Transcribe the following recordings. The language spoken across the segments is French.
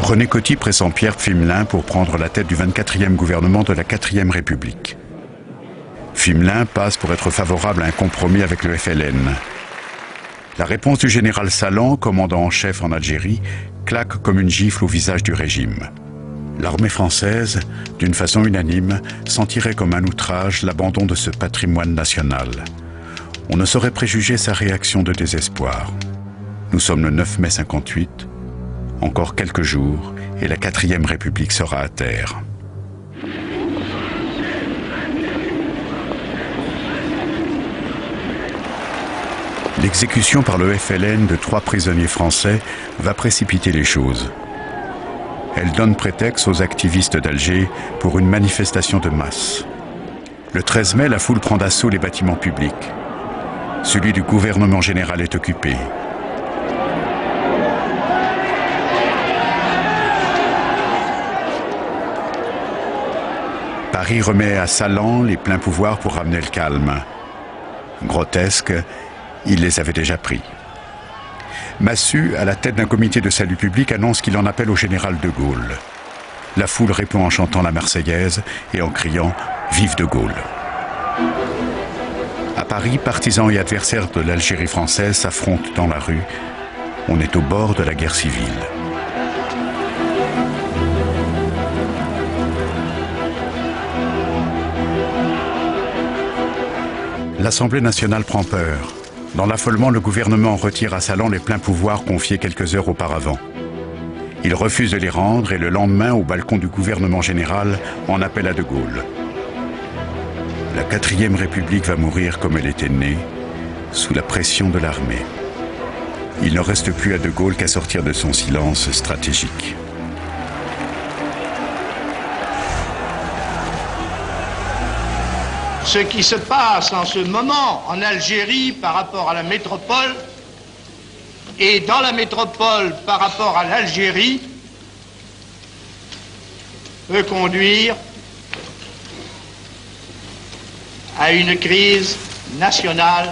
René Coty pressent Pierre Pfimlin pour prendre la tête du 24e gouvernement de la 4e République. Pfimlin passe pour être favorable à un compromis avec le FLN. La réponse du général Salan, commandant en chef en Algérie, claque comme une gifle au visage du régime. L'armée française, d'une façon unanime, sentirait comme un outrage l'abandon de ce patrimoine national. On ne saurait préjuger sa réaction de désespoir. Nous sommes le 9 mai 58, encore quelques jours, et la 4e République sera à terre. L'exécution par le FLN de 3 prisonniers français va précipiter les choses. Elle donne prétexte aux activistes d'Alger pour une manifestation de masse. Le 13 mai, la foule prend d'assaut les bâtiments publics. Celui du gouvernement général est occupé. Paris remet à Salan les pleins pouvoirs pour ramener le calme. Grotesque, il les avait déjà pris. Massu, à la tête d'un comité de salut public, annonce qu'il en appelle au général de Gaulle. La foule répond en chantant la Marseillaise et en criant « Vive de Gaulle ». À Paris, partisans et adversaires de l'Algérie française s'affrontent dans la rue. On est au bord de la guerre civile. L'Assemblée nationale prend peur. Dans l'affolement, le gouvernement retire à Salan les pleins pouvoirs confiés quelques heures auparavant. Il refuse de les rendre et le lendemain, au balcon du gouvernement général, en appelle à de Gaulle. La 4e République va mourir comme elle était née, sous la pression de l'armée. Il ne reste plus à de Gaulle qu'à sortir de son silence stratégique. Ce qui se passe en ce moment en Algérie par rapport à la métropole et dans la métropole par rapport à l'Algérie peut conduire à une crise nationale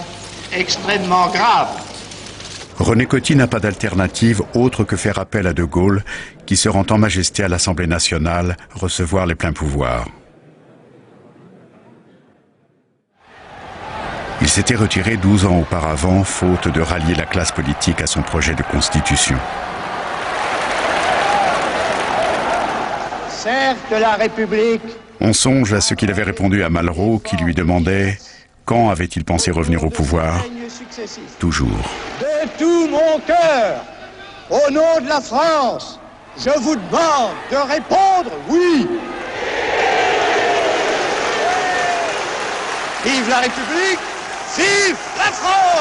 extrêmement grave. René Coty n'a pas d'alternative autre que faire appel à de Gaulle, qui se rend en majesté à l'Assemblée nationale recevoir les pleins pouvoirs. Il s'était retiré 12 ans auparavant, faute de rallier la classe politique à son projet de constitution. Certes, la République... On songe à ce qu'il avait répondu à Malraux, qui lui demandait quand avait-il pensé revenir au pouvoir. Toujours. De tout mon cœur, au nom de la France, je vous demande de répondre oui. Vive la République! Vive la France!